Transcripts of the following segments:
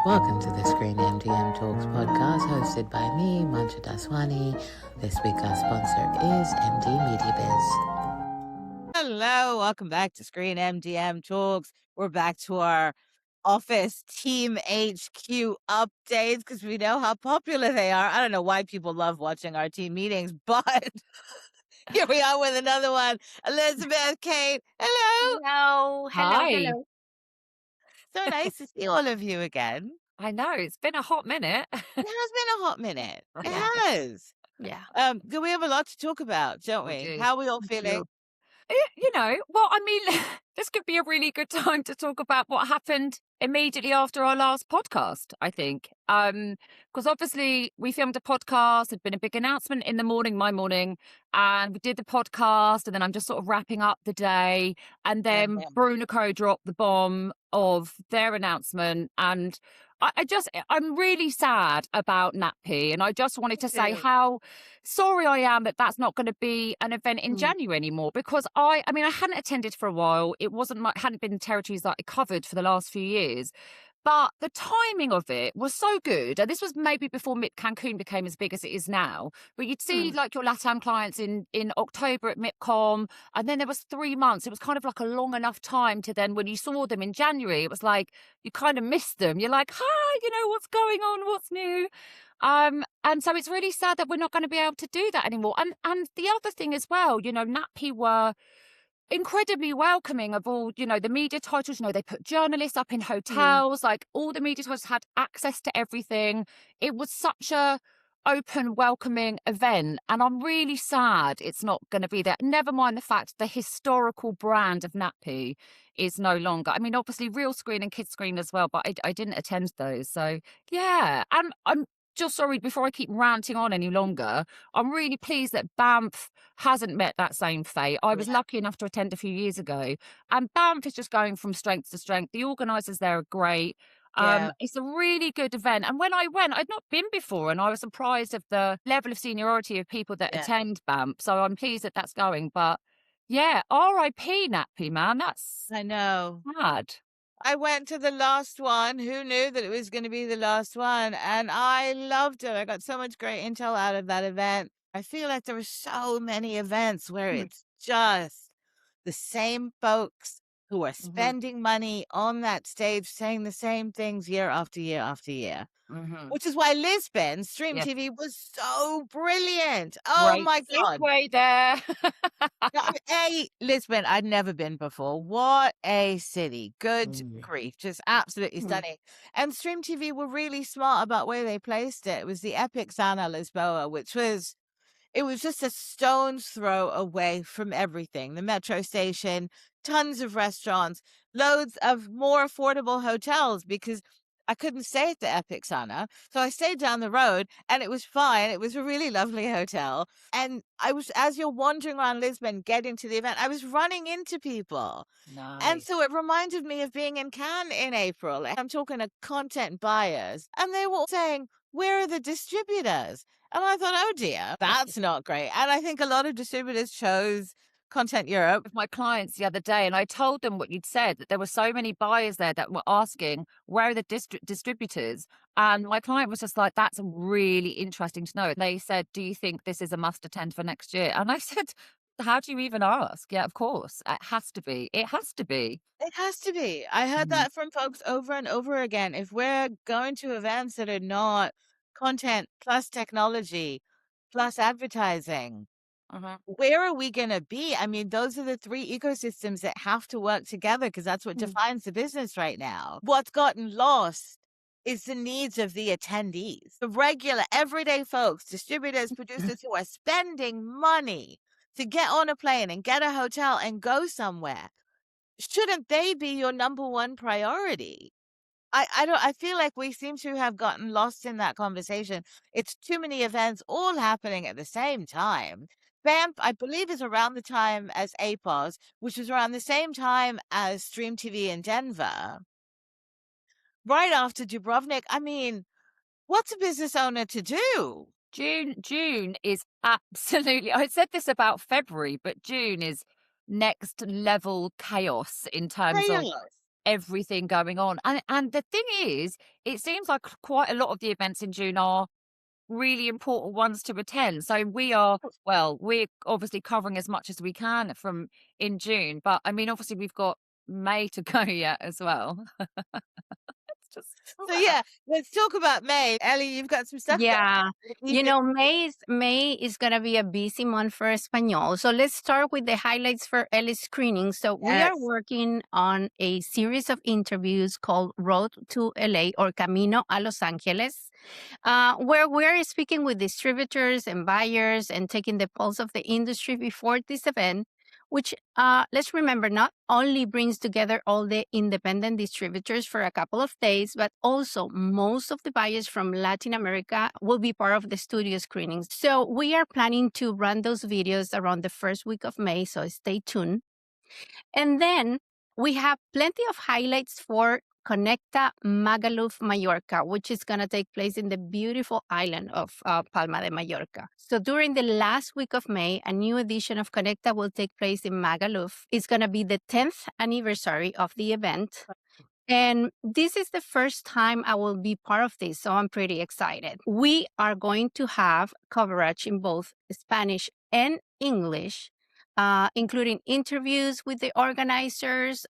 Welcome to the ScreenMDM Talks podcast hosted by me, Manju Daswani. This week our sponsor is MD Media Biz. Hello, welcome back to ScreenMDM Talks. We're back to our office team HQ updates because we know how popular they are. I don't know why people love watching our team meetings, but here we are with another one. Elizabeth, Kate, hello. Hello. Hi. Hello. So nice to see all of you again. I know, it's been a hot minute. It has been a hot minute. It Yeah. has. Yeah. We have a lot to talk about, don't We we? do. How are we all We feeling? Well, I mean, this could be a really good time to talk about what happened immediately after our last podcast, I think. Because obviously we filmed a podcast, there'd been a big announcement in the morning, my morning, and we did the podcast, and then I'm just sort of wrapping up the day. And then Yeah. Brunico dropped the bomb of their announcement. And I'm really sad about NatP. And I just wanted to say how sorry I am that that's not going to be an event in January anymore, because I mean, I hadn't attended for a while. It hadn't been territories that I covered for the last few years. But the timing of it was so good. And this was maybe before Cancun became as big as it is now. But you'd see like your LATAM clients in October at MIPCOM. And then there was 3 months. It was kind of like a long enough time to then when you saw them in January, it was like you kind of missed them. You're like, hi, what's going on? What's new? And so it's really sad that we're not going to be able to do that anymore. And the other thing as well, NatP were incredibly welcoming of all, the media titles. They put journalists up in hotels, like all the media titles had access to everything. It was such a open, welcoming event. And I'm really sad it's not going to be there. Never mind the fact the historical brand of NatP is no longer. I mean, obviously Real Screen and Kids Screen as well, but I didn't attend those. So yeah, I'm just sorry, before I keep ranting on any longer, I'm really pleased that Banff hasn't met that same fate. I was lucky enough to attend a few years ago, and Banff is just going from strength to strength. The organisers there are great. It's a really good event. And when I went, I'd not been before, and I was surprised of the level of seniority of people that attend Banff. So I'm pleased that that's going. But yeah, R.I.P. NatP, man. That's I know. sad. I went to the last one. Who knew that it was going to be the last one? And I loved it. I got so much great intel out of that event. I feel like there were so many events where it's just the same folks who are spending money on that stage saying the same things year after year after year. Which is why Lisbon Stream Yes. TV was so brilliant. Oh Great my God. segue there. Lisbon, I'd never been before. What a city. Good grief. Just absolutely stunning. And Stream TV were really smart about where they placed it. It was the Epic Sana Lisboa, it was just a stone's throw away from everything. The metro station, tons of restaurants, loads of more affordable hotels, because I couldn't stay at the Epic Sana. So I stayed down the road and it was fine. It was a really lovely hotel. And as you're wandering around Lisbon, getting to the event, I was running into people. Nice. And so it reminded me of being in Cannes in April. I'm talking to content buyers, and they were saying, where are the distributors? And I thought, oh dear, that's not great. And I think a lot of distributors chose Content Europe. With my clients the other day, and I told them what you'd said, that there were so many buyers there that were asking, where are the distributors? And my client was just like, that's really interesting to know. They said, do you think this is a must attend for next year? And I said, how do you even ask? Yeah, of course. It has to be. It has to be. It has to be. I heard that from folks over and over again. If we're going to events that are not content plus technology plus advertising, where are we going to be? I mean, those are the three ecosystems that have to work together, because that's what defines the business right now. What's gotten lost is the needs of the attendees, the regular, everyday folks, distributors, producers who are spending money to get on a plane and get a hotel and go somewhere. Shouldn't they be your number one priority? I feel like we seem to have gotten lost in that conversation. It's too many events all happening at the same time. Banff, I believe, is around the time as APOS, which is around the same time as Stream TV in Denver. Right after Dubrovnik. I mean, what's a business owner to do? June is absolutely, I said this about February, but June is next level chaos in terms of everything going on. And the thing is, it seems like quite a lot of the events in June are really important ones to attend. So we're obviously covering as much as we can from in June, but I mean, obviously we've got May to go yet as well. It's just So yeah, let's talk about May. Ellie, you've got some stuff Yeah. going. May is gonna be a busy month for Espanol. So let's start with the highlights for Ellie screening. So we are Yes. working on a series of interviews called Road to LA or Camino a Los Angeles, where we're speaking with distributors and buyers and taking the pulse of the industry before this event, which let's remember not only brings together all the independent distributors for a couple of days, but also most of the buyers from Latin America will be part of the studio screenings. So we are planning to run those videos around the first week of May, so stay tuned. And then we have plenty of highlights for Conecta Magaluf Mallorca, which is going to take place in the beautiful island of Palma de Mallorca. So during the last week of May, a new edition of Conecta will take place in Magaluf. It's going to be the 10th anniversary of the event. And this is the first time I will be part of this, so I'm pretty excited. We are going to have coverage in both Spanish and English, including interviews with the organizers.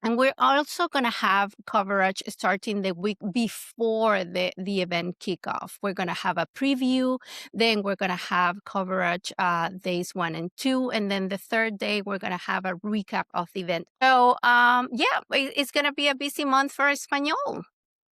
And we're also going to have coverage starting the week before the event kickoff. We're going to have a preview. Then we're going to have coverage days 1 and 2. And then the third day, we're going to have a recap of the event. So, yeah, it's going to be a busy month for Espanol.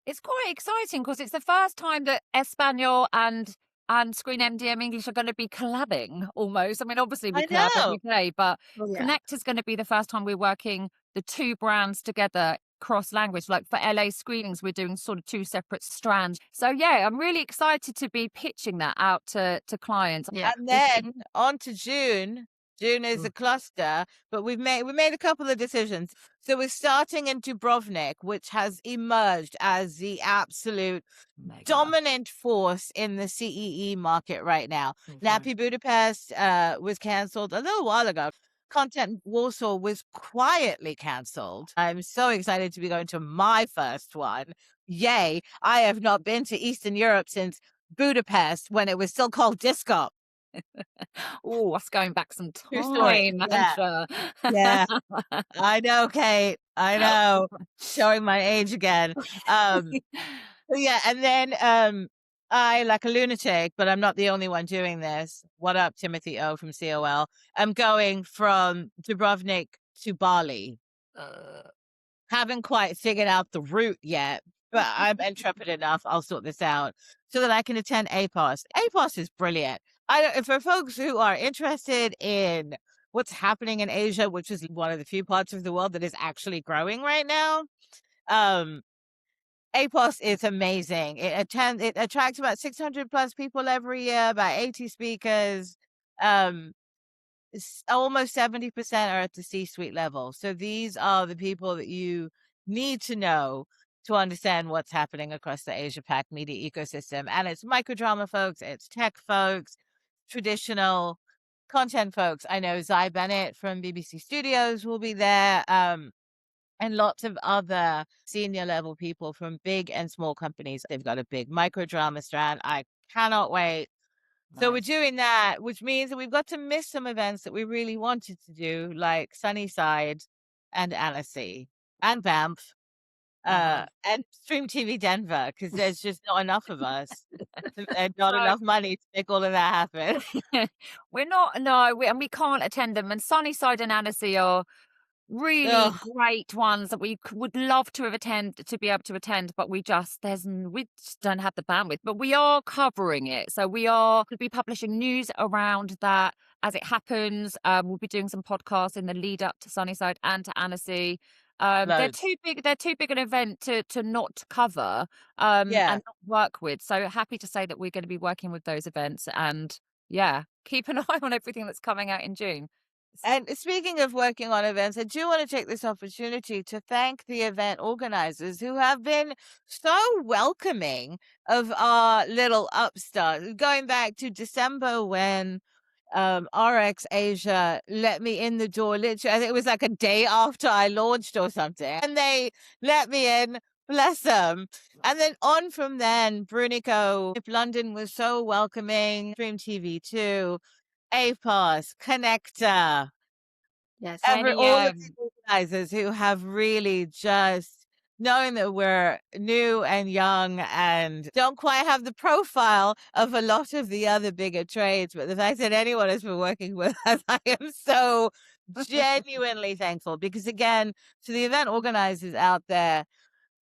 It's quite exciting because it's the first time that Espanol and ScreenMDM English are going to be collabing almost. I mean, obviously we I collab know. every day, but Oh, yeah. Connect is going to be the first time we're working the two brands together cross language. Like for LA screenings, we're doing sort of two separate strands. So yeah, I'm really excited to be pitching that out to clients. Yeah. And then on to June. June is a cluster, but we made a couple of decisions. So we're starting in Dubrovnik, which has emerged as the absolute Mega. dominant force in the CEE market right now. Nappy Budapest was cancelled a little while ago. Content Warsaw was quietly cancelled. I'm so excited to be going to my first one. Yay. I have not been to Eastern Europe since Budapest when it was still called Disco. Oh, us going back some True story. time, Yeah. Angela. Yeah. I know, Kate. I know. Showing my age again. So yeah, and then I, like a lunatic, but I'm not the only one doing this. What up, Timothy O from COL? I'm going from Dubrovnik to Bali. Haven't quite figured out the route yet, but I'm intrepid enough. I'll sort this out so that I can attend APOS. APOS is brilliant. For folks who are interested in what's happening in Asia, which is one of the few parts of the world that is actually growing right now, APOS is amazing. It attracts about 600 plus people every year, about 80 speakers. Almost 70% are at the C-suite level. So these are the people that you need to know to understand what's happening across the Asia Pac media ecosystem. And it's microdrama folks, it's tech folks, traditional content folks. I know Zy Bennett from BBC Studios will be there. And lots of other senior level people from big and small companies. They've got a big microdrama strand. I cannot wait. So we're doing that, which means that we've got to miss some events that we really wanted to do, like Sunnyside and Annecy and Banff and Stream TV Denver, because there's just not enough of us. There's not So enough money to make all of that happen. we're not, no, and we can't attend them. And Sunnyside and Annecy are really Ugh, great ones that we would love to be able to attend, but we just don't have the bandwidth. But we are covering it, so we are going to be publishing news around that as it happens. We'll be doing some podcasts in the lead up to Sunnyside and to Annecy. They're loads. too big. They're too big an event to not cover Yeah. and not work with. So happy to say that we're going to be working with those events, and yeah, keep an eye on everything that's coming out in June. And speaking of working on events, I do want to take this opportunity to thank the event organizers who have been so welcoming of our little upstart. Going back to December when RX Asia let me in the door. Literally, I think it was like a day after I launched or something, and they let me in. Bless them. And then on from then, Brunico, London was so welcoming. Stream TV too, APOS, Connector, Yes. all of 10 the organizers who have really just knowing that we're new and young and don't quite have the profile of a lot of the other bigger trades, but the fact that anyone has been working with us, I am so genuinely thankful because again, to the event organizers out there,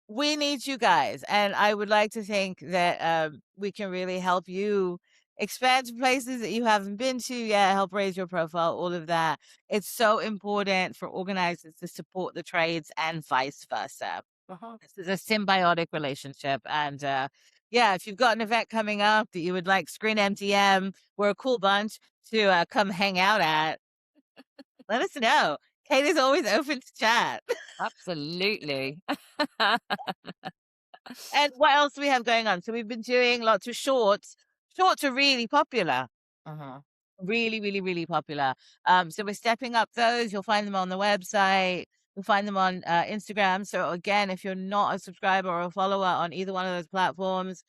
we need you guys. And I would like to think that we can really help you expand to places that you haven't been to yet, help raise your profile, all of that. It's so important for organizers to support the trades and vice versa. This is a symbiotic relationship. And yeah, if you've got an event coming up that you would like ScreenMDM, we're a cool bunch to come hang out at, let us know. Kate is always open to chat. Absolutely. And what else do we have going on? So we've been doing lots of shorts. Shorts are really popular. Really, really, really popular. So we're stepping up those. You'll find them on the website. You'll find them on Instagram. So again, if you're not a subscriber or a follower on either one of those platforms,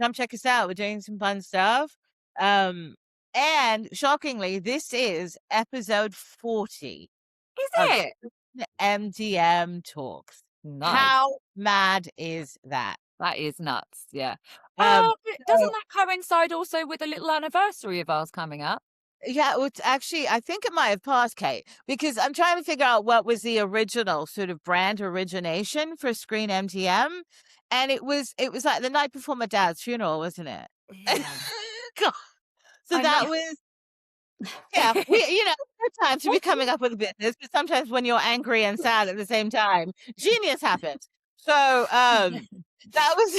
come check us out. We're doing some fun stuff. And shockingly, this is episode 40 Is of it? MDM Talks. Nice. How mad is that? That is nuts. Yeah. Um, But doesn't that coincide also with a little anniversary of ours coming up? Yeah, well, it's actually, I think it might have passed, Kate, because I'm trying to figure out what was the original sort of brand origination for Screen MTM, and it was like the night before my dad's funeral, wasn't it? Yeah. God. So I know. that was yeah, good time to be coming up with a business, but sometimes when you're angry and sad at the same time, genius happens. So that was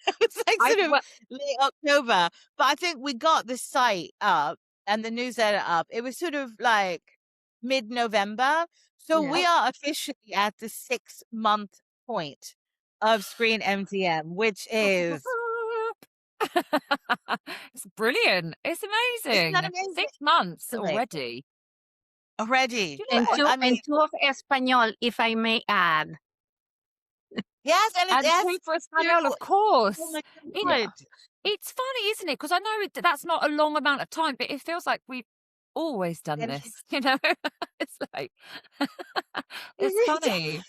it was like I sort of well, late October, but I think we got the site up and the newsletter up. It was sort of like mid-November. So Yeah. we are officially at the 6-month point of Screen MTM, which is it's brilliant. It's isn't that amazing. amazing? 6 months Really? already. Already. Do you know And what? two I mean, and two of Espanol, if I may add. yes, and And yes, 2 for true. Espanol, of Oh course. my You know, God. it's funny, isn't it? Because I know that's not a long amount of time, but it feels like we've always done And this, you know? It's like it's funny.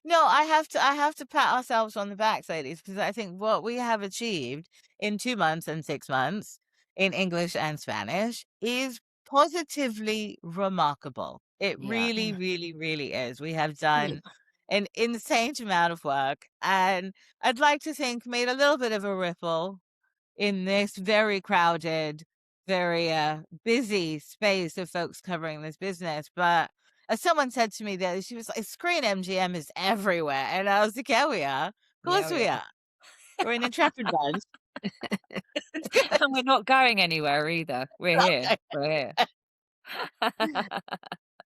no, I have to pat ourselves on the back, ladies, because I think what we have achieved in 2 months and 6 months in English and Spanish is positively remarkable. It Yeah. really, really, really is. We have Yeah. done an insane amount of work, and I'd like to think made a little bit of a ripple in this very crowded, very busy space of folks covering this business. But as someone said to me that she was like, Screen MGM is everywhere. And I was like, yeah, we are. Of Yeah, course we we are. are. We're an intrepid bunch. It's good. And we're not going anywhere either. We're here. We're here.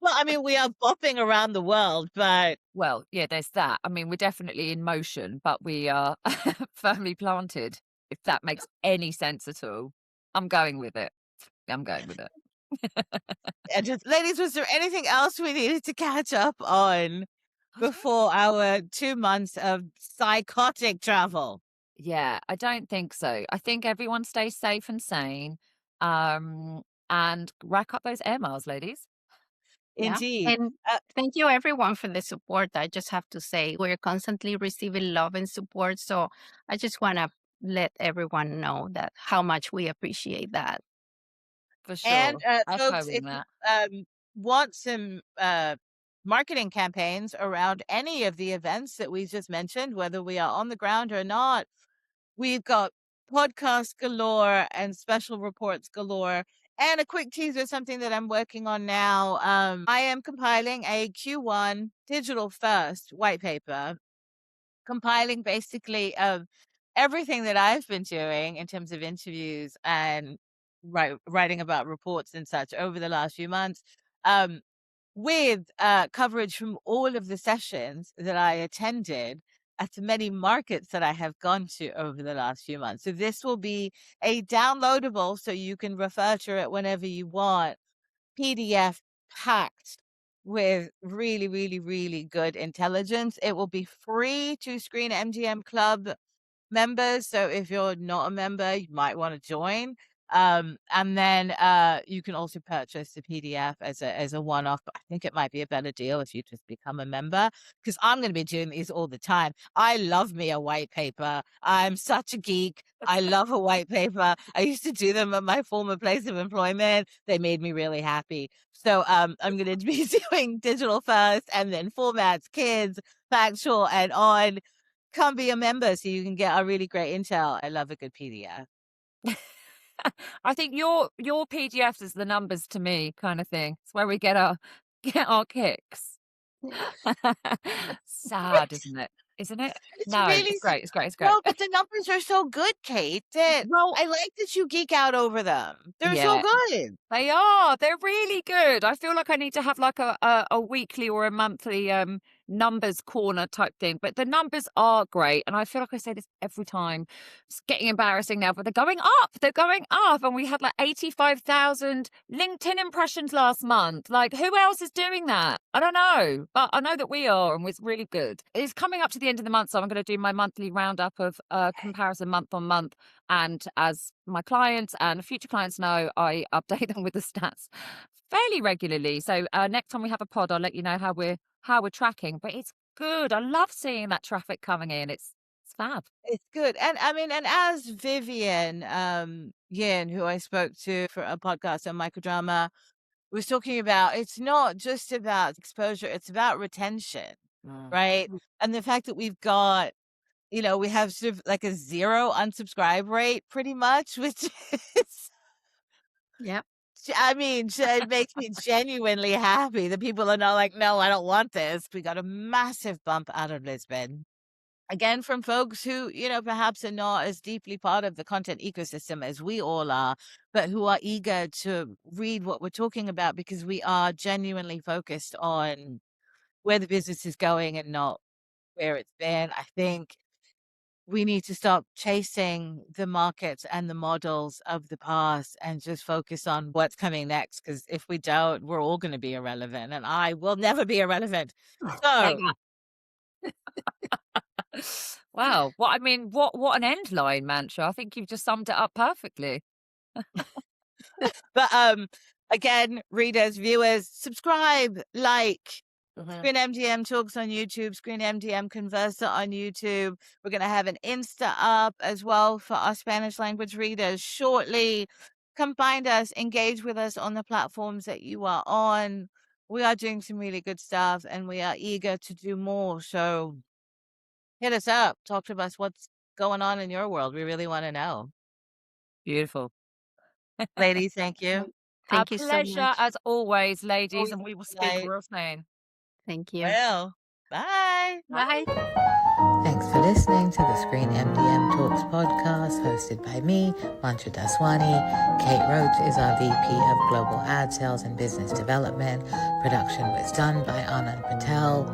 Well, I mean, we are bopping around the world, but Well, yeah, there's that. I mean, we're definitely in motion, but we are firmly planted, if that makes any sense at all. I'm going with it. I'm going with it. just, ladies, was there anything else we needed to catch up on I don't before our 2 months of psychotic travel? Yeah, I don't think so. I think everyone stays safe and sane. And rack up those air miles, ladies. Yeah. Indeed. And thank you everyone for the support. I just have to say we're constantly receiving love and support. So I just want to let everyone know that how much we appreciate that. For And sure. folks, Echoing if you that. want some marketing campaigns around any of the events that we just mentioned, whether we are on the ground or not, we've got podcasts galore and special reports galore. And a quick teaser, something that I'm working on now. I am compiling a Q1 digital first white paper, compiling basically everything that I've been doing in terms of interviews and writing about reports and such over the last few months, with coverage from all of the sessions that I attended at the many markets that I have gone to over the last few months. So this will be a downloadable, so you can refer to it whenever you want, PDF packed with really, really, really good intelligence. It will be free to Screen MGM Club members. So if you're not a member, you might want to join. And then you can also purchase the PDF as a one-off. But I think it might be a better deal if you just become a member, because I'm going to be doing these all the time. I love me a white paper. I'm such a geek. I love a white paper. I used to do them at my former place of employment. They made me really happy. So I'm going to be doing digital first, and then formats, kids, factual, and on. Come be a member so you can get a really great intel. I love a good PDF. I think your PDFs is the numbers to me kind of thing. It's where we get our kicks. Sad, isn't it? Isn't it? It's No, really it's great. It's great. It's great. no, but the numbers are so good, Kate, that Well, I like that you geek out over them. They're so yeah. good. They are. They're really good. I feel like I need to have like a weekly or a monthly numbers corner type thing. But the numbers are great. And I feel like I say this every time. It's getting embarrassing now, but they're going up. They're going up. And we had like 85,000 LinkedIn impressions last month. Like, who else is doing that? I don't know. But I know that we are, and it's really good. It's coming up to the end of the month, so I'm going to do my monthly roundup of comparison month on month. And as my clients and future clients know, I update them with the stats fairly regularly. So next time we have a pod, I'll let you know how we're tracking. But it's good. I love seeing that traffic coming in. It's fab. It's good. And I mean, and as Vivian Yin, who I spoke to for a podcast on microdrama, was talking about, it's not just about exposure, it's about retention, right? And the fact that we've got, we have sort of like a 0 unsubscribe rate pretty much, which is, Yeah. I mean, it makes me genuinely happy that people are not like, no, I don't want this. We got a massive bump out of Lisbon. Again, from folks who, perhaps are not as deeply part of the content ecosystem as we all are, but who are eager to read what we're talking about, because we are genuinely focused on where the business is going and not where it's been. I think we need to stop chasing the markets and the models of the past and just focus on what's coming next. Because if we don't, we're all going to be irrelevant, and I will never be irrelevant. So, Wow. Well, I mean, what an end line, Mancha. I think you've just summed it up perfectly. but again, readers, viewers, subscribe, like. ScreenMDM Talks on YouTube, ScreenMDM Conversa on YouTube. We're going to have an Insta up as well for our Spanish language readers shortly. Come find us, engage with us on the platforms that you are on. We are doing some really good stuff, and we are eager to do more. So hit us up. Talk to us. What's going on in your world? We really want to know. Beautiful. Ladies, thank you. Thank A you so pleasure much. as always, ladies, Always and we will speak delight. real soon. Thank you. Well, bye. Bye. Thanks for listening to the Screen MDM Talks podcast, hosted by me, Mantra Daswani. Kate Roach is our VP of Global Ad Sales and Business Development. Production was done by Anand Patel.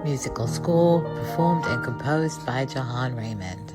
Musical score performed and composed by Jahan Raymond.